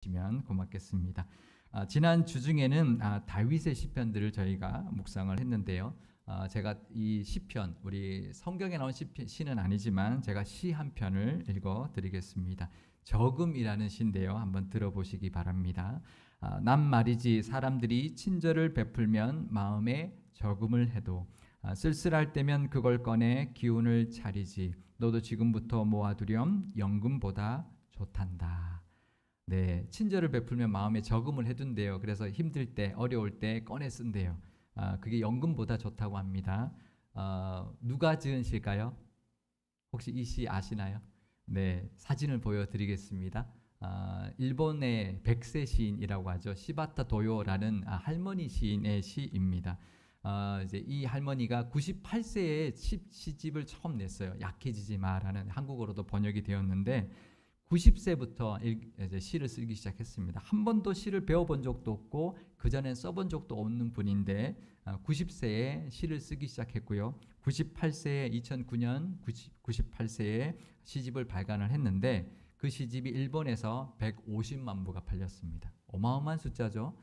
주시면 고맙겠습니다. 지난 주 중에는 다윗의 시편들을 저희가 묵상을 했는데요. 제가 이 시편, 우리 성경에 나온 시는 아니지만 제가 시 한 편을 읽어드리겠습니다. 저금이라는 시인데요. 한번 들어보시기 바랍니다. 난 말이지 사람들이 친절을 베풀면 마음에 저금을 해도 쓸쓸할 때면 그걸 꺼내 기운을 차리지. 너도 지금부터 모아두렴 연금보다 좋단다. 네, 친절을 베풀면 마음에 저금을 해둔대요. 그래서 힘들 때, 어려울 때 꺼내 쓴대요. 그게 연금보다 좋다고 합니다. 누가 지은 시일까요? 혹시 이 시 아시나요? 네, 사진을 보여드리겠습니다. 일본의 백세 시인이라고 하죠. 시바타 도요라는 할머니 시인의 시입니다. 이제 이 할머니가 98세에 시집을 처음 냈어요. 약해지지 마라는 한국어로도 번역이 되었는데 90세부터 이제 시를 쓰기 시작했습니다. 한 번도 시를 배워본 적도 없고 그 전엔 써본 적도 없는 분인데 90세에 시를 쓰기 시작했고요. 98세에 2009년 98세에 시집을 발간을 했는데 그 시집이 일본에서 150만 부가 팔렸습니다. 어마어마한 숫자죠.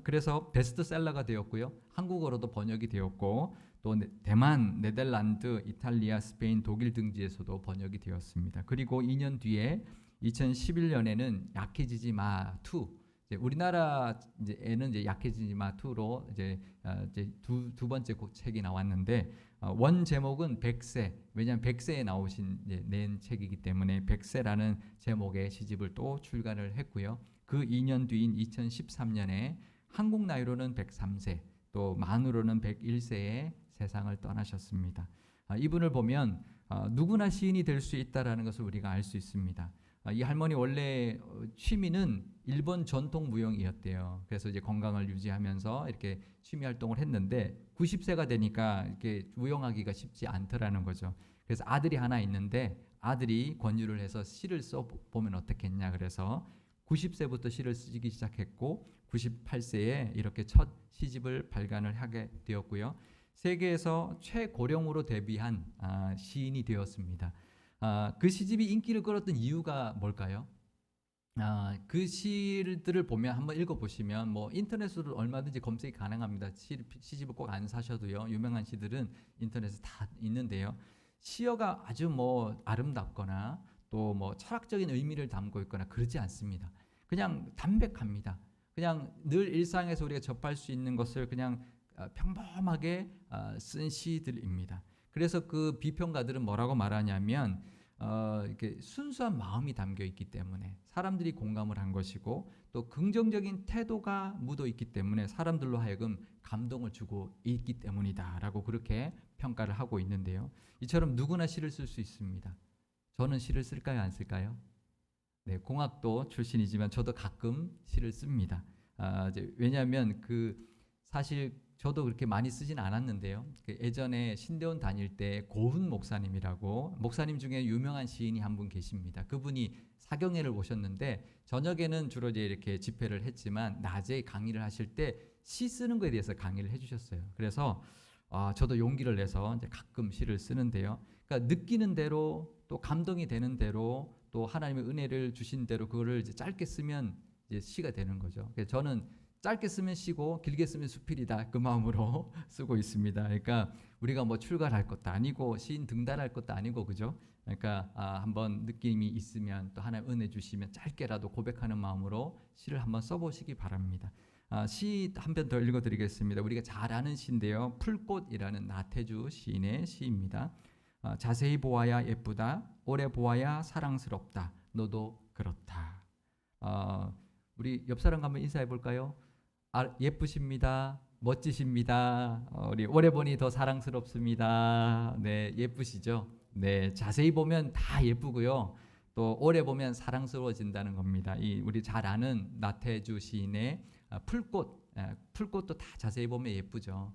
그래서 베스트셀러가 되었고요. 한국어로도 번역이 되었고 또 대만, 네덜란드, 이탈리아, 스페인, 독일 등지에서도 번역이 되었습니다. 그리고 2년 뒤에 2011년에는 약해지지 마 2. 우리나라에는 이제 약해지지 마 2로 이제 두 번째 책이 나왔는데 원 제목은 백세. 왜냐하면 백세에 나오신 낸 책이기 때문에 백세라는 제목의 시집을 또 출간을 했고요. 그 2년 뒤인 2013년에 한국 나이로는 103세, 또 만으로는 101세에 세상을 떠나셨습니다. 이분을 보면 누구나 시인이 될 수 있다라는 것을 우리가 알 수 있습니다. 이 할머니 원래 취미는 일본 전통 무용이었대요. 그래서 이제 건강을 유지하면서 이렇게 취미 활동을 했는데 90세가 되니까 이렇게 무용하기가 쉽지 않더라는 거죠. 그래서 아들이 하나 있는데 아들이 권유를 해서 시를 써 보면 어떻겠냐. 그래서 90세부터 시를 쓰기 시작했고 98세에 이렇게 첫 시집을 발간을 하게 되었고요. 세계에서 최고령으로 데뷔한 시인이 되었습니다. 그 시집이 인기를 끌었던 이유가 뭘까요? 그 시들을 보면 한번 읽어보시면 뭐 인터넷으로 얼마든지 검색이 가능합니다. 시집을 꼭 안 사셔도요. 유명한 시들은 인터넷에 다 있는데요. 시어가 아주 뭐 아름답거나 또 뭐 철학적인 의미를 담고 있거나 그러지 않습니다. 그냥 담백합니다. 그냥 늘 일상에서 우리가 접할 수 있는 것을 그냥 평범하게 쓴 시들입니다. 그래서 그 비평가들은 뭐라고 말하냐면 이렇게 순수한 마음이 담겨 있기 때문에 사람들이 공감을 한 것이고 또 긍정적인 태도가 묻어 있기 때문에 사람들로 하여금 감동을 주고 있기 때문이다라고 그렇게 평가를 하고 있는데요. 이처럼 누구나 시를 쓸 수 있습니다. 저는 시를 쓸까요, 안 쓸까요? 네, 공학도 출신이지만 저도 가끔 시를 씁니다. 왜냐하면 사실 저도 그렇게 많이 쓰진 않았는데요. 예전에 신대원 다닐 때 고훈 목사님이라고 목사님 중에 유명한 시인이 한 분 계십니다. 그분이 사경회를 오셨는데 저녁에는 주로 이제 이렇게 집회를 했지만 낮에 강의를 하실 때 시 쓰는 것에 대해서 강의를 해주셨어요. 그래서 저도 용기를 내서 이제 가끔 시를 쓰는데요. 그러니까 느끼는 대로 또 감동이 되는 대로 또 하나님의 은혜를 주신 대로 그거를 이제 짧게 쓰면 이제 시가 되는 거죠. 그래서 저는 짧게 쓰면 시고 길게 쓰면 수필이다 그 마음으로 쓰고 있습니다. 그러니까 우리가 뭐 출가할 것도 아니고 시인 등단할 것도 아니고 그죠? 그러니까 한번 느낌이 있으면 또 하나님 은혜 주시면 짧게라도 고백하는 마음으로 시를 한번 써보시기 바랍니다. 시 한 편 더 읽어드리겠습니다. 우리가 잘 아는 시인데요. 풀꽃이라는 나태주 시인의 시입니다. 자세히 보아야 예쁘다. 오래 보아야 사랑스럽다. 너도 그렇다. 우리 옆 사람 한번 인사해 볼까요? 예쁘십니다. 멋지십니다. 우리 오래 보니 더 사랑스럽습니다. 네, 예쁘시죠? 네, 자세히 보면 다 예쁘고요. 또 오래 보면 사랑스러워진다는 겁니다. 우리 잘 아는 나태주 시인의 풀꽃, 풀꽃도 다 자세히 보면 예쁘죠.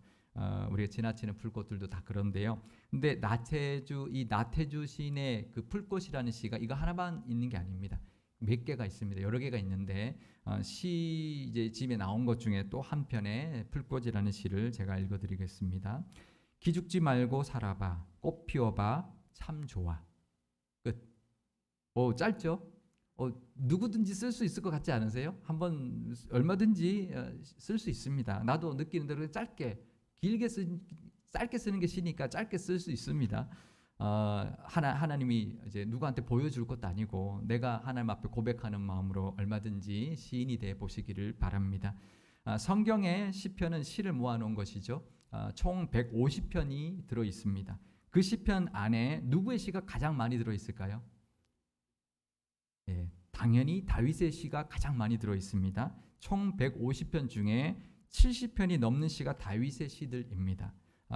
우리가 지나치는 풀꽃들도 다 그런데요. 근데 나태주 시인의 그 풀꽃이라는 시가 이거 하나만 있는 게 아닙니다. 몇 개가 있습니다. 여러 개가 있는데 이제 집에 나온 것 중에 또 한 편의 풀꽃이라는 시를 제가 읽어드리겠습니다. 기죽지 말고 살아봐. 꽃 피워봐. 참 좋아. 끝. 짧죠? 누구든지 쓸 수 있을 것 같지 않으세요? 한번 얼마든지 쓸 수 있습니다. 나도 느끼는 대로 짧게 쓰는 게 시니까 짧게 쓸 수 있습니다. 하나님이 이제 누구한테 보여줄 것도 아니고 내가 하나님 앞에 고백하는 마음으로 얼마든지 시인이 돼 보시기를 바랍니다. 성경의 시편은 시를 모아놓은 것이죠. 총 150편이 들어 있습니다. 그 시편 안에 누구의 시가 가장 많이 들어 있을까요? 네, 당연히 다윗의 시가 가장 많이 들어 있습니다. 총 150편 중에 70편이 넘는 시가 다윗의 시들입니다.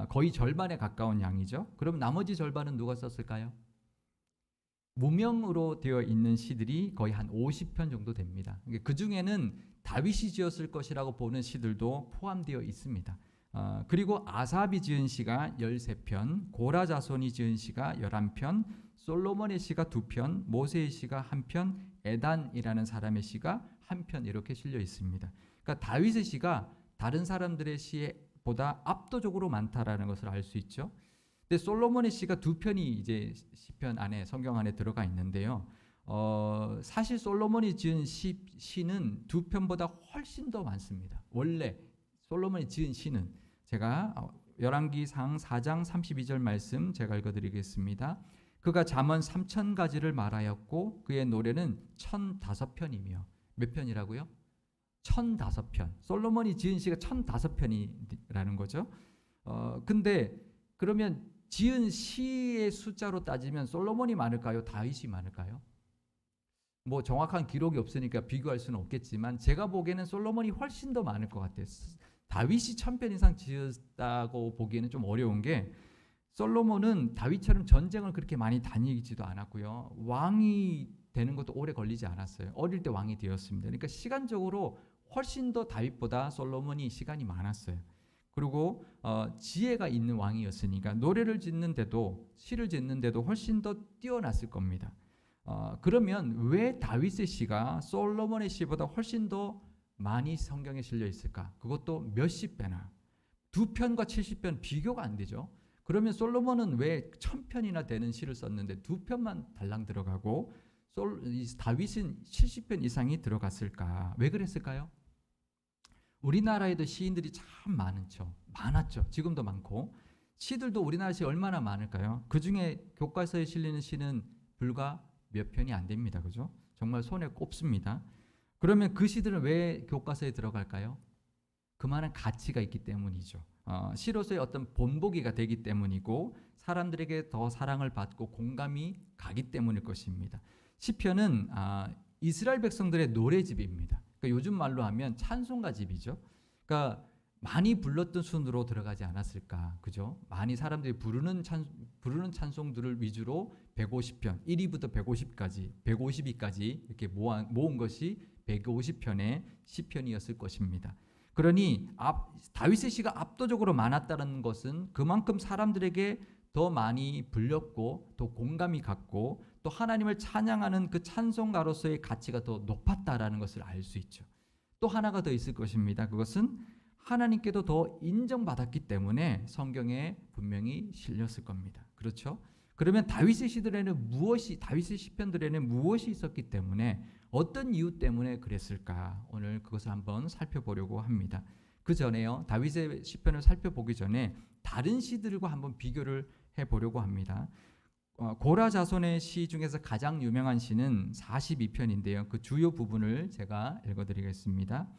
거의 절반에 가까운 양이죠. 그럼 나머지 절반은 누가 썼을까요? 무명으로 되어 있는 시들이 거의 한 50편 정도 됩니다. 그 중에는 다윗이 지었을 것이라고 보는 시들도 포함되어 있습니다. 그리고 아삽이 지은 시가 13편, 고라 자손이 지은 시가 11편, 솔로몬의 시가 2편, 모세의 시가 1편, 에단이라는 사람의 시가 1편 이렇게 실려 있습니다. 그러니까 다윗의 시가 다른 사람들의 시보다 압도적으로 많다라는 것을 알 수 있죠. 근데 솔로몬의 시가 2편이 이제 시편 안에 성경 안에 들어가 있는데요. 사실 솔로몬이 지은 시는 2편보다 훨씬 더 많습니다. 원래 솔로몬이 지은 시는 제가 열왕기상 4장 32절 말씀 제가 읽어드리겠습니다. 그가 잠언 3000가지를 말하였고 그의 노래는 1005편이며 몇 편이라고요? 1005편. 솔로몬이 지은 시가 1005편이라는 거죠. 근데 그러면 지은 시의 숫자로 따지면 솔로몬이 많을까요? 다윗이 많을까요? 뭐 정확한 기록이 없으니까 비교할 수는 없겠지만 제가 보기에는 솔로몬이 훨씬 더 많을 것 같아요. 다윗이 1000편 이상 지었다고 보기에는 좀 어려운 게 솔로몬은 다윗처럼 전쟁을 그렇게 많이 다니지도 않았고요. 왕이 되는 것도 오래 걸리지 않았어요. 어릴 때 왕이 되었습니다. 그러니까 시간적으로 훨씬 더 다윗보다 솔로몬이 시간이 많았어요. 그리고 지혜가 있는 왕이었으니까 노래를 짓는데도 시를 짓는데도 훨씬 더 뛰어났을 겁니다. 그러면 왜 다윗의 시가 솔로몬의 시보다 훨씬 더 많이 성경에 실려 있을까? 그것도 몇십 배나. 2편과 70편 비교가 안 되죠. 그러면 솔로몬은 왜 1000편이나 되는 시를 썼는데 2편만 달랑 들어가고 다윗은 70편 이상이 들어갔을까? 왜 그랬을까요? 우리나라에도 시인들이 참 많았죠. 지금도 많고 시들도 우리나라 시 얼마나 많을까요? 그 중에 교과서에 실리는 시는 불과 몇 편이 안 됩니다. 그죠? 정말 손에 꼽습니다. 그러면 그 시들은 왜 교과서에 들어갈까요? 그만한 가치가 있기 때문이죠. 시로서의 어떤 본보기가 되기 때문이고 사람들에게 더 사랑을 받고 공감이 가기 때문일 것입니다. 시편은 이스라엘 백성들의 노래집입니다. 그러니까 요즘 말로 하면 찬송가집이죠. 그러니까 많이 불렀던 순으로 들어가지 않았을까, 그죠? 많이 사람들이 부르는 찬송들을 위주로 150편, 1위부터 150까지, 152까지 이렇게 모은 것이 150편의 시편이었을 것입니다. 그러니 다윗의 시가 압도적으로 많았다는 것은 그만큼 사람들에게 더 많이 불렸고 또 공감이 갔고 또 하나님을 찬양하는 그 찬송가로서의 가치가 더 높았다라는 것을 알 수 있죠. 또 하나가 더 있을 것입니다. 그것은 하나님께도 더 인정받았기 때문에 성경에 분명히 실렸을 겁니다. 그렇죠? 그러면 다윗의 시편들에는 무엇이 있었기 때문에 어떤 이유 때문에 그랬을까? 오늘 그것을 한번 살펴보려고 합니다. 그 전에요. 다윗의 시편을 살펴보기 전에 다른 시들과 한번 비교를 해보려고 합니다. 고라 자손의 시 중에서 가장 유명한 시는 42편인데요. 그 주요 부분을 제가 읽어드리겠습니다.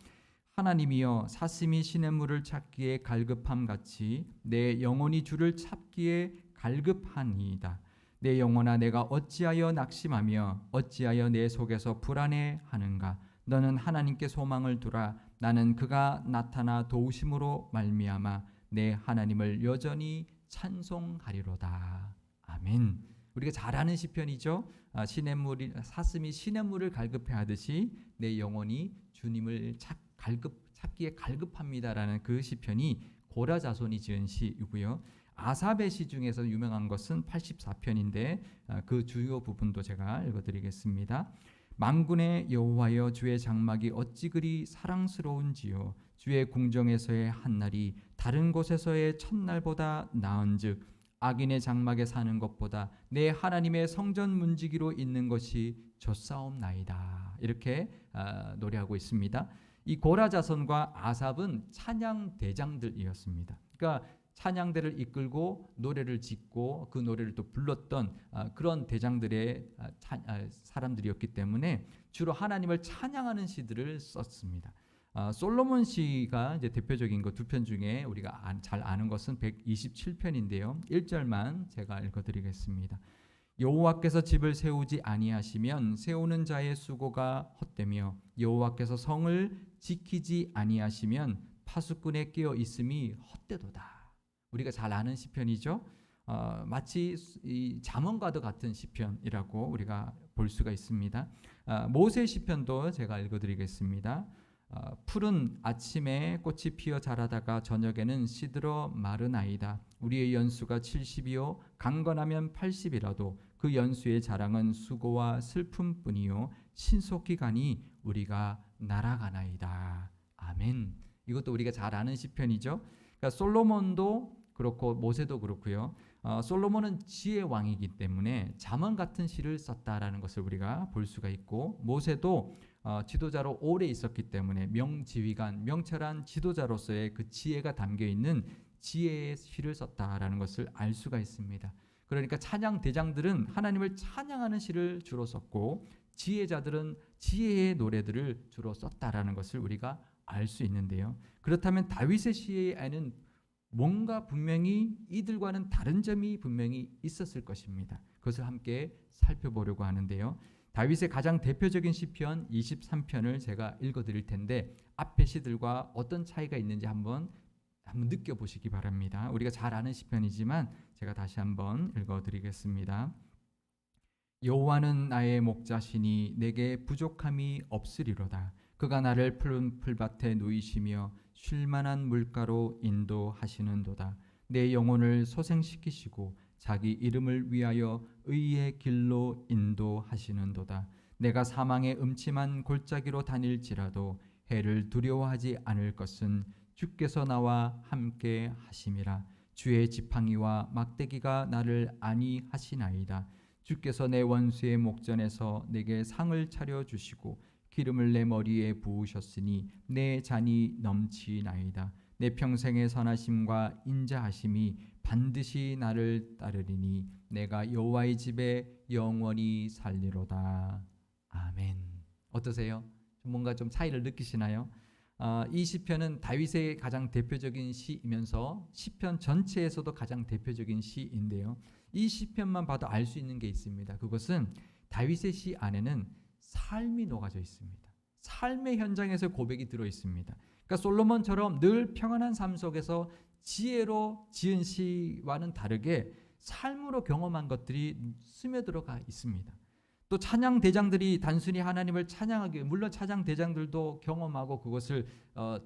하나님이여 사슴이 시냇물을 찾기에 갈급함 같이 내 영혼이 주를 찾기에 갈급하니이다. 내 영혼아 내가 어찌하여 낙심하며 어찌하여 내 속에서 불안해하는가. 너는 하나님께 소망을 두라. 나는 그가 나타나 도우심으로 말미암아 내 하나님을 여전히 찬송하리로다. 아멘. 우리가 잘 아는 시편이죠. 사슴이 시냇물을 갈급해하듯이 내 영혼이 주님을 찾기에 갈급합니다라는 그 시편이 고라 자손이 지은 시이고요. 아삽의 시 중에서 유명한 것은 84편인데 그 주요 부분도 제가 읽어드리겠습니다. 만군의 여호와여 주의 장막이 어찌 그리 사랑스러운지요. 주의 궁정에서의 한날이 다른 곳에서의 첫날보다 나은즉 악인의 장막에 사는 것보다 내 하나님의 성전 문지기로 있는 것이 줬사옵나이다. 이렇게 노래하고 있습니다. 이 고라 자손과 아삽은 찬양 대장들이었습니다. 그러니까 찬양대를 이끌고 노래를 짓고 그 노래를 또 불렀던 그런 대장들의 사람들이었기 때문에 주로 하나님을 찬양하는 시들을 썼습니다. 솔로몬 시가 이제 대표적인 거 두 편 중에 우리가 잘 아는 것은 127편인데요. 1절만 제가 읽어드리겠습니다. 여호와께서 집을 세우지 아니하시면 세우는 자의 수고가 헛되며 여호와께서 성을 지키지 아니하시면 파수꾼의 깨어 있음이 헛되도다. 우리가 잘 아는 시편이죠. 마치 이 잠언과도 같은 시편이라고 우리가 볼 수가 있습니다. 모세 시편도 제가 읽어드리겠습니다. 푸른 아침에 꽃이 피어 자라다가 저녁에는 시들어 마르나이다. 우리의 연수가 70이요 강건하면 80이라도 그 연수의 자랑은 수고와 슬픔뿐이요 신속히 가니 우리가 날아가나이다. 아멘. 이것도 우리가 잘 아는 시편이죠. 그러니까 솔로몬도 그렇고 모세도 그렇고요. 솔로몬은 지혜 왕이기 때문에 잠언 같은 시를 썼다라는 것을 우리가 볼 수가 있고, 모세도 지도자로 오래 있었기 때문에 명지휘관, 명철한 지도자로서의 그 지혜가 담겨 있는 지혜의 시를 썼다라는 것을 알 수가 있습니다. 그러니까 찬양 대장들은 하나님을 찬양하는 시를 주로 썼고, 지혜자들은 지혜의 노래들을 주로 썼다라는 것을 우리가 알 수 있는데요. 그렇다면 다윗의 시에는 뭔가 분명히 이들과는 다른 점이 분명히 있었을 것입니다. 그것을 함께 살펴보려고 하는데요. 다윗의 가장 대표적인 시편 23편을 제가 읽어드릴 텐데 앞의 시들과 어떤 차이가 있는지 한번 느껴보시기 바랍니다. 우리가 잘 아는 시편이지만 제가 다시 한번 읽어드리겠습니다. 여호와는 나의 목자시니 내게 부족함이 없으리로다. 그가 나를 푸른 풀밭에 누이시며 쉴만한 물가로 인도하시는도다. 내 영혼을 소생시키시고 자기 이름을 위하여 의의 길로 인도하시는도다. 내가 사망의 음침한 골짜기로 다닐지라도 해를 두려워하지 않을 것은 주께서 나와 함께 하심이라. 주의 지팡이와 막대기가 나를 안위하시나이다. 주께서 내 원수의 목전에서 내게 상을 차려주시고 기름을 내 머리에 부으셨으니 내 잔이 넘치나이다. 내 평생의 선하심과 인자하심이 반드시 나를 따르리니 내가 여호와의 집에 영원히 살리로다. 아멘. 어떠세요? 뭔가 좀 차이를 느끼시나요? 이 시편은 다윗의 가장 대표적인 시이면서 시편 전체에서도 가장 대표적인 시인데요. 이 시편만 봐도 알 수 있는 게 있습니다. 그것은 다윗의 시 안에는 삶이 녹아져 있습니다. 삶의 현장에서 고백이 들어 있습니다. 그러니까 솔로몬처럼 늘 평안한 삶 속에서 지혜로 지은 시와는 다르게 삶으로 경험한 것들이 스며들어가 있습니다. 또 찬양 대장들이 단순히 하나님을 찬양하기, 물론 찬양 대장들도 경험하고 그것을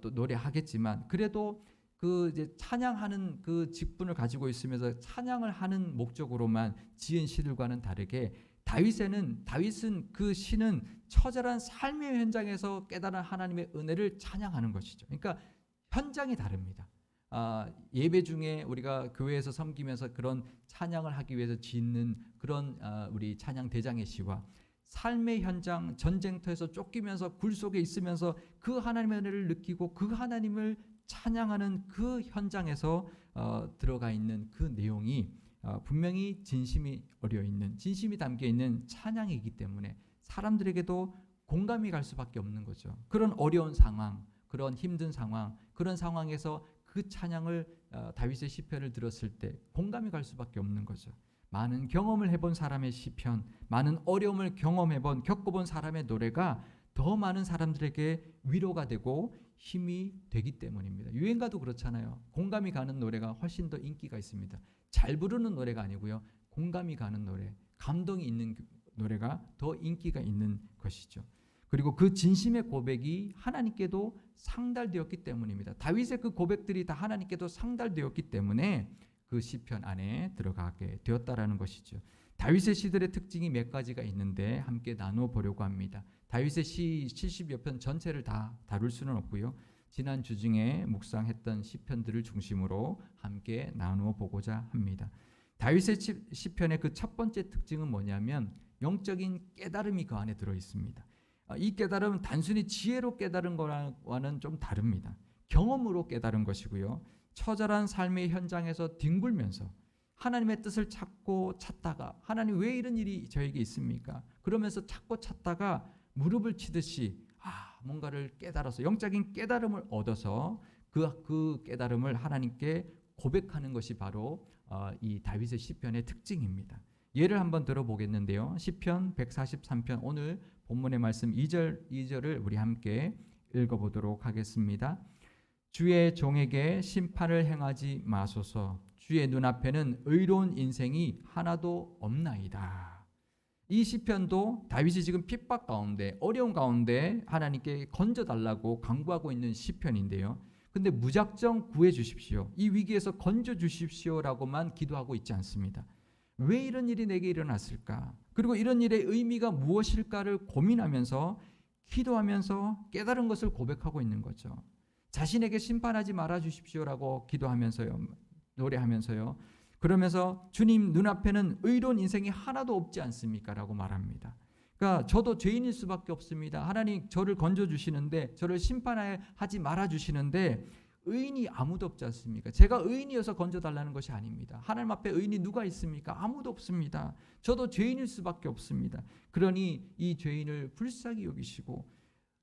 또 노래하겠지만 그래도 그 이제 찬양하는 그 직분을 가지고 있으면서 찬양을 하는 목적으로만 지은 시들과는 다르게 다윗은 그 시는 처절한 삶의 현장에서 깨달은 하나님의 은혜를 찬양하는 것이죠. 그러니까 현장이 다릅니다. 예배 중에 우리가 교회에서 섬기면서 그런 찬양을 하기 위해서 짓는 그런 우리 찬양 대장의 시와 삶의 현장, 전쟁터에서 쫓기면서 굴 속에 있으면서 그 하나님의 은혜를 느끼고 그 하나님을 찬양하는 그 현장에서 들어가 있는 그 내용이 분명히 진심이 진심이 담겨 있는 찬양이기 때문에 사람들에게도 공감이 갈 수밖에 없는 거죠. 그런 어려운 상황, 그런 힘든 상황, 그런 상황에서 그 찬양을 다윗의 시편을 들었을 때 공감이 갈 수밖에 없는 거죠. 많은 경험을 해본 사람의 시편, 많은 어려움을 겪어본 사람의 노래가 더 많은 사람들에게 위로가 되고 힘이 되기 때문입니다. 유행가도 그렇잖아요. 공감이 가는 노래가 훨씬 더 인기가 있습니다. 잘 부르는 노래가 아니고요. 공감이 가는 노래, 감동이 있는 노래가 더 인기가 있는 것이죠. 그리고 그 진심의 고백이 하나님께도 상달되었기 때문입니다. 다윗의 그 고백들이 다 하나님께도 상달되었기 때문에 그 시편 안에 들어가게 되었다라는 것이죠. 다윗의 시들의 특징이 몇 가지가 있는데 함께 나누어 보려고 합니다. 다윗의 시 70여 편 전체를 다 다룰 수는 없고요. 지난 주 중에 묵상했던 시편들을 중심으로 함께 나누어 보고자 합니다. 다윗의 시편의 그 첫 번째 특징은 뭐냐면 영적인 깨달음이 그 안에 들어 있습니다. 이 깨달음은 단순히 지혜로 깨달은 거와는 좀 다릅니다. 경험으로 깨달은 것이고요. 처절한 삶의 현장에서 뒹굴면서 하나님의 뜻을 찾고 찾다가 하나님 왜 이런 일이 저에게 있습니까? 그러면서 찾고 찾다가 무릎을 치듯이 뭔가를 깨달아서 영적인 깨달음을 얻어서 그 깨달음을 하나님께 고백하는 것이 바로 이 다윗의 시편의 특징입니다. 예를 한번 들어보겠는데요. 시편 143편 오늘 본문의 말씀 2절을 우리 함께 읽어보도록 하겠습니다. 주의 종에게 심판을 행하지 마소서. 주의 눈앞에는 의로운 인생이 하나도 없나이다. 이 시편도 다윗이 지금 핍박 가운데 어려운 가운데 하나님께 건져달라고 간구하고 있는 시편인데요. 근데 무작정 구해 주십시오. 이 위기에서 건져 주십시오라고만 기도하고 있지 않습니다. 왜 이런 일이 내게 일어났을까? 그리고 이런 일의 의미가 무엇일까를 고민하면서 기도하면서 깨달은 것을 고백하고 있는 거죠. 자신에게 심판하지 말아 주십시오라고 기도하면서요. 노래하면서요. 그러면서 주님 눈앞에는 의로운 인생이 하나도 없지 않습니까? 라고 말합니다. 그러니까 저도 죄인일 수밖에 없습니다. 하나님 저를 건져 주시는데 저를 심판하지 말아 주시는데 의인이 아무도 없지 않습니까? 제가 의인이어서 건져달라는 것이 아닙니다. 하나님 앞에 의인이 누가 있습니까? 아무도 없습니다. 저도 죄인일 수밖에 없습니다. 그러니 이 죄인을 불쌍히 여기시고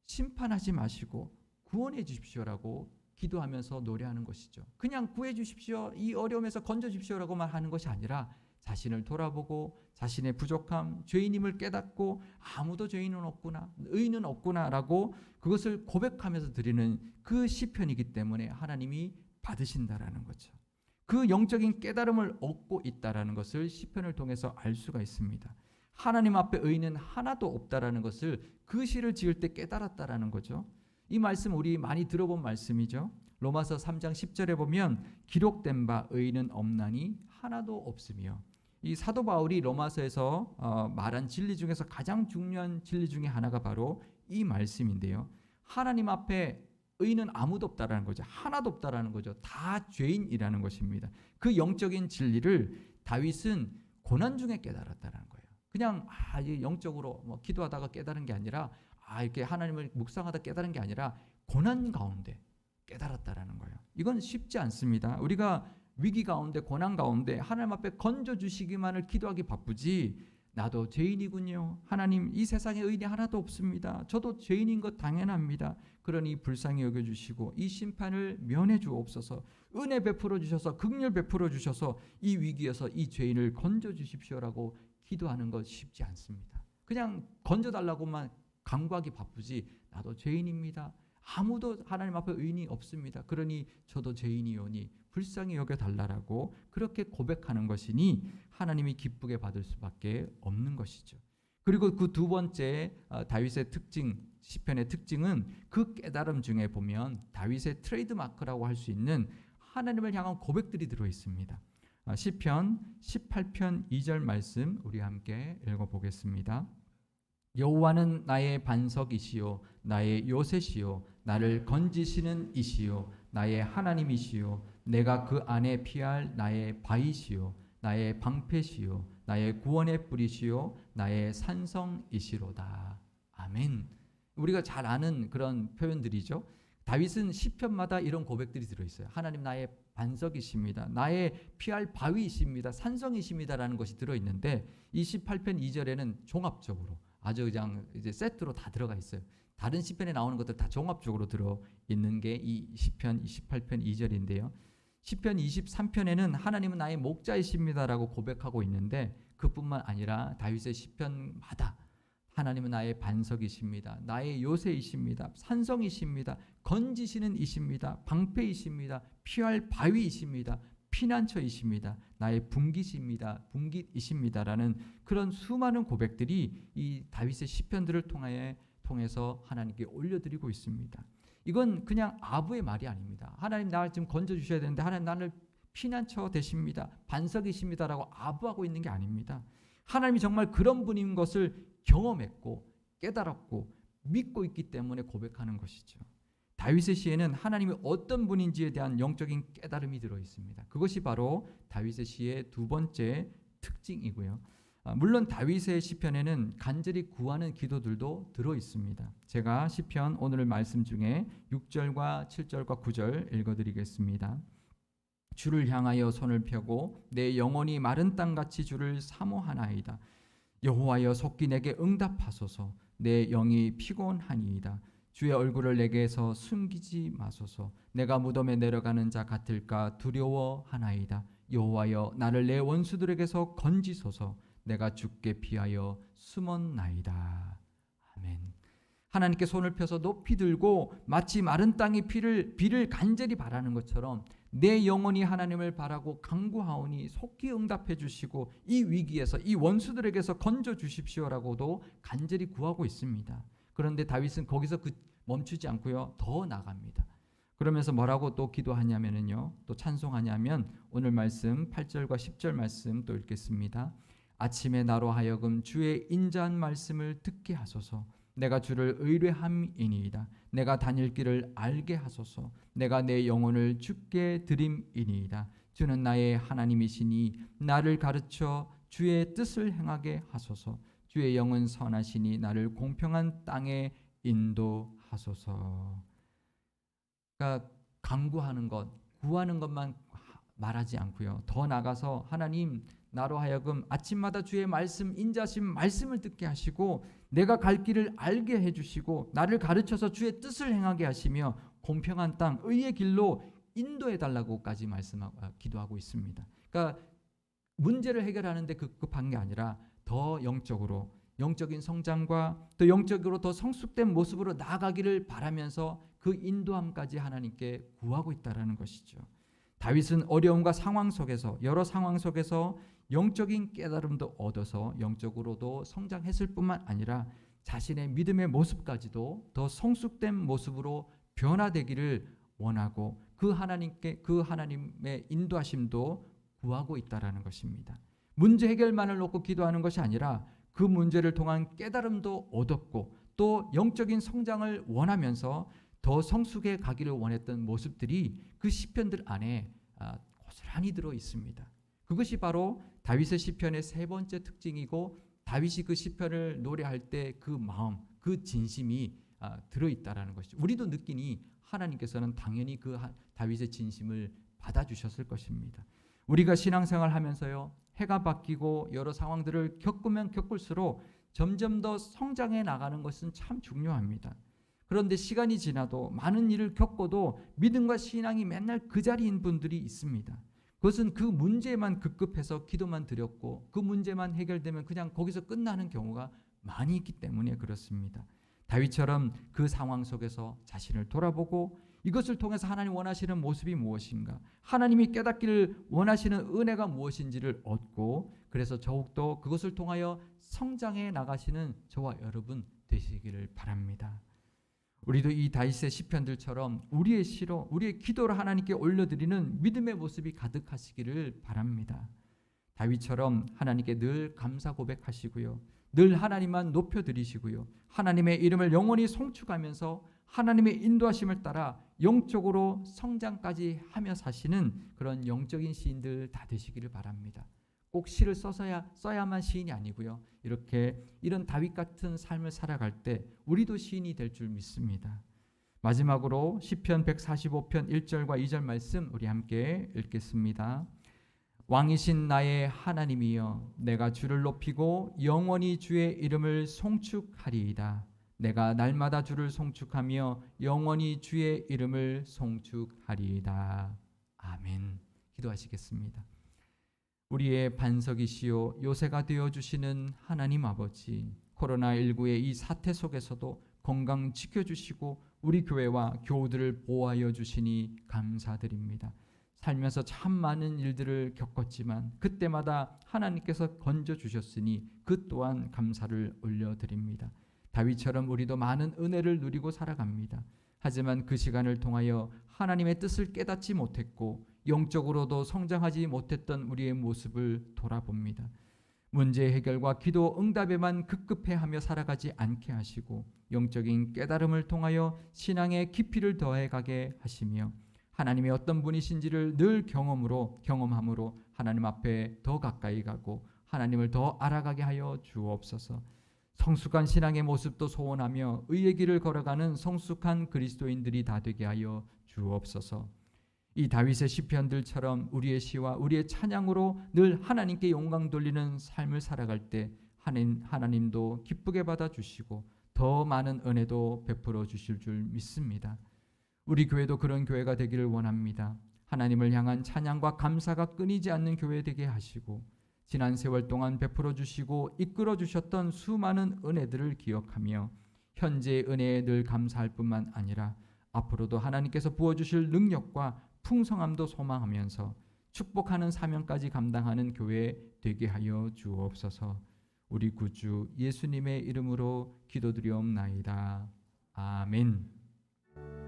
심판하지 마시고 구원해 주십시오라고 기도하면서 노래하는 것이죠. 그냥 구해 주십시오, 이 어려움에서 건져 주십시오라고만 하는 것이 아니라 자신을 돌아보고 자신의 부족함, 죄인임을 깨닫고 아무도 죄인은 없구나, 의인은 없구나라고 그것을 고백하면서 드리는 그 시편이기 때문에 하나님이 받으신다라는 거죠. 그 영적인 깨달음을 얻고 있다라는 것을 시편을 통해서 알 수가 있습니다. 하나님 앞에 의인은 하나도 없다라는 것을 그 시를 지을 때 깨달았다라는 거죠. 이 말씀 우리 많이 들어본 말씀이죠. 로마서 3장 10절에 보면 기록된 바 의인은 없나니 하나도 없으며, 이 사도 바울이 로마서에서 말한 진리 중에서 가장 중요한 진리 중에 하나가 바로 이 말씀인데요. 하나님 앞에 의인은 아무도 없다라는 거죠. 하나도 없다라는 거죠. 다 죄인이라는 것입니다. 그 영적인 진리를 다윗은 고난 중에 깨달았다는 거예요. 그냥 영적으로 기도하다가 깨달은 게 아니라 이렇게 하나님을 묵상하다 깨달은 게 아니라 고난 가운데 깨달았다라는 거예요. 이건 쉽지 않습니다. 우리가 위기 가운데 고난 가운데 하나님 앞에 건져주시기만을 기도하기 바쁘지 나도 죄인이군요. 하나님 이 세상에 의인이 하나도 없습니다. 저도 죄인인 것 당연합니다. 그러니 불쌍히 여겨주시고 이 심판을 면해 주옵소서. 은혜 베풀어 주셔서 긍휼 베풀어 주셔서 이 위기에서 이 죄인을 건져주십시오라고 기도하는 것 쉽지 않습니다. 그냥 건져달라고만 간구하기 바쁘지 나도 죄인입니다. 아무도 하나님 앞에 의인이 없습니다. 그러니 저도 죄인이오니 불쌍히 여겨달라고 그렇게 고백하는 것이니 하나님이 기쁘게 받을 수밖에 없는 것이죠. 그리고 그 두 번째 다윗의 특징, 시편의 특징은 그 깨달음 중에 보면 다윗의 트레이드 마크라고 할 수 있는 하나님을 향한 고백들이 들어 있습니다. 시편 18편 2절 말씀 우리 함께 읽어보겠습니다. 여호와는 나의 반석이시요 나의 요새시요 나를 건지시는 이시요 나의 하나님이시요 내가 그 안에 피할 나의 바위시요 나의 방패시요 나의 구원의 뿌리시요 나의 산성이시로다. 아멘. 우리가 잘 아는 그런 표현들이죠. 다윗은 시편마다 이런 고백들이 들어있어요. 하나님 나의 반석이십니다. 나의 피할 바위이십니다. 산성이십니다라는 것이 들어있는데 이 18편 2절에는 종합적으로 아주 그냥 이제 세트로 다 들어가 있어요. 다른 시편에 나오는 것들 다 종합적으로 들어 있는 게 이 시편 28편 2절인데요. 시편 23편에는 하나님은 나의 목자이십니다라고 고백하고 있는데 그뿐만 아니라 다윗의 시편마다 하나님은 나의 반석이십니다. 나의 요새이십니다. 산성이십니다. 건지시는 이십니다. 방패이십니다. 피할 바위이십니다. 피난처이십니다. 나의 분깃입니다. 분깃이십니다라는 그런 수많은 고백들이 이 다윗의 시편들을 통해서 하나님께 올려드리고 있습니다. 이건 그냥 아부의 말이 아닙니다. 하나님 나를 지금 건져주셔야 되는데 하나님 나를 피난처 되십니다. 반석이십니다라고 아부하고 있는 게 아닙니다. 하나님이 정말 그런 분인 것을 경험했고 깨달았고 믿고 있기 때문에 고백하는 것이죠. 다윗의 시에는 하나님이 어떤 분인지에 대한 영적인 깨달음이 들어 있습니다. 그것이 바로 다윗의 시의 두 번째 특징이고요. 물론 다윗의 시편에는 간절히 구하는 기도들도 들어 있습니다. 제가 시편 오늘 말씀 중에 6절과 7절과 9절 읽어드리겠습니다. 주를 향하여 손을 펴고 내 영혼이 마른 땅같이 주를 사모하나이다. 여호와여 속히 내게 응답하소서. 내 영이 피곤하니이다. 주의 얼굴을 내게서 숨기지 마소서. 내가 무덤에 내려가는 자 같을까 두려워하나이다. 여호와여 나를 내 원수들에게서 건지소서. 내가 주께 피하여 숨었나이다. 아멘. 하나님께 손을 펴서 높이 들고 마치 마른 땅이 비를 간절히 바라는 것처럼 내 영혼이 하나님을 바라고 간구하오니 속히 응답해 주시고 이 위기에서 이 원수들에게서 건져 주십시오라고도 간절히 구하고 있습니다. 그런데 다윗은 거기서 멈추지 않고요, 더 나갑니다. 그러면서 뭐라고 또 기도하냐면요, 또 찬송하냐면 오늘 말씀 8절과 10절 말씀 또 읽겠습니다. 아침에 나로 하여금 주의 인자한 말씀을 듣게 하소서. 내가 주를 의뢰함이니이다. 내가 다닐 길을 알게 하소서. 내가 내 영혼을 주께 드림이니이다. 주는 나의 하나님이시니 나를 가르쳐 주의 뜻을 행하게 하소서. 주의 영은 선하시니 나를 공평한 땅에 인도하소서. 그러니까 간구하는 것, 구하는 것만 말하지 않고요, 더 나가서 하나님 나로 하여금 아침마다 주의 말씀, 인자하신 말씀을 듣게 하시고 내가 갈 길을 알게 해주시고 나를 가르쳐서 주의 뜻을 행하게 하시며 공평한 땅, 의의 길로 인도해달라고까지 기도하고 있습니다. 그러니까 문제를 해결하는데 급급한 게 아니라 더 영적으로, 영적인 성장과 또 영적으로 더 성숙된 모습으로 나아가기를 바라면서 그 인도함까지 하나님께 구하고 있다는 것이죠. 다윗은 어려움과 상황 속에서, 여러 상황 속에서 영적인 깨달음도 얻어서 영적으로도 성장했을 뿐만 아니라 자신의 믿음의 모습까지도 더 성숙된 모습으로 변화되기를 원하고 그 하나님의 인도하심도 구하고 있다라는 것입니다. 문제 해결만을 놓고 기도하는 것이 아니라 그 문제를 통한 깨달음도 얻었고 또 영적인 성장을 원하면서 더 성숙해 가기를 원했던 모습들이 그 시편들 안에 고스란히 들어 있습니다. 그것이 바로 다윗의 시편의 세 번째 특징이고 다윗이 그 시편을 노래할 때 그 마음, 그 진심이 들어 있다라는 것이죠. 우리도 느끼니 하나님께서는 당연히 그 다윗의 진심을 받아주셨을 것입니다. 우리가 신앙생활 하면서요, 해가 바뀌고 여러 상황들을 겪으면 겪을수록 점점 더 성장해 나가는 것은 참 중요합니다. 그런데 시간이 지나도 많은 일을 겪어도 믿음과 신앙이 맨날 그 자리인 분들이 있습니다. 그것은 그 문제만 급급해서 기도만 드렸고 그 문제만 해결되면 그냥 거기서 끝나는 경우가 많이 있기 때문에 그렇습니다. 다윗처럼 그 상황 속에서 자신을 돌아보고 이것을 통해서 하나님 원하시는 모습이 무엇인가, 하나님이 깨닫기를 원하시는 은혜가 무엇인지를 얻고 그래서 더욱더 그것을 통하여 성장해 나가시는 저와 여러분 되시기를 바랍니다. 우리도 이 다윗의 시편들처럼 우리의 시로, 우리의 기도를 하나님께 올려드리는 믿음의 모습이 가득하시기를 바랍니다. 다윗처럼 하나님께 늘 감사 고백하시고요, 늘 하나님만 높여드리시고요, 하나님의 이름을 영원히 송축하면서 하나님의 인도하심을 따라 영적으로 성장까지 하며 사시는 그런 영적인 시인들 다 되시기를 바랍니다. 꼭 시를 써야만 시인이 아니고요, 이런 다윗 같은 삶을 살아갈 때 우리도 시인이 될 줄 믿습니다. 마지막으로 시편 145편 1절과 2절 말씀 우리 함께 읽겠습니다. 왕이신 나의 하나님이여, 내가 주를 높이고 영원히 주의 이름을 송축하리이다. 내가 날마다 주를 송축하며 영원히 주의 이름을 송축하리이다. 아멘. 기도하시겠습니다. 우리의 반석이시요 요새가 되어주시는 하나님 아버지, 코로나19의 이 사태 속에서도 건강 지켜주시고 우리 교회와 교우들을 보호하여 주시니 감사드립니다. 살면서 참 많은 일들을 겪었지만 그때마다 하나님께서 건져주셨으니 그 또한 감사를 올려드립니다. 다윗처럼 우리도 많은 은혜를 누리고 살아갑니다. 하지만 그 시간을 통하여 하나님의 뜻을 깨닫지 못했고 영적으로도 성장하지 못했던 우리의 모습을 돌아봅니다. 문제 해결과 기도 응답에만 급급해하며 살아가지 않게 하시고 영적인 깨달음을 통하여 신앙의 깊이를 더해가게 하시며 하나님의 어떤 분이신지를 늘 경험함으로 하나님 앞에 더 가까이 가고 하나님을 더 알아가게 하여 주옵소서. 성숙한 신앙의 모습도 소원하며 의의 길을 걸어가는 성숙한 그리스도인들이 다 되게 하여 주옵소서. 이 다윗의 시편들처럼 우리의 시와 우리의 찬양으로 늘 하나님께 영광 돌리는 삶을 살아갈 때 하나님도 기쁘게 받아주시고 더 많은 은혜도 베풀어 주실 줄 믿습니다. 우리 교회도 그런 교회가 되기를 원합니다. 하나님을 향한 찬양과 감사가 끊이지 않는 교회 되게 하시고 지난 세월 동안 베풀어 주시고 이끌어 주셨던 수많은 은혜들을 기억하며 현재의 은혜에 늘 감사할 뿐만 아니라 앞으로도 하나님께서 부어주실 능력과 풍성함도 소망하면서 축복하는 사명까지 감당하는 교회 되게 하여 주옵소서. 우리 구주 예수님의 이름으로 기도드리옵나이다. 아멘.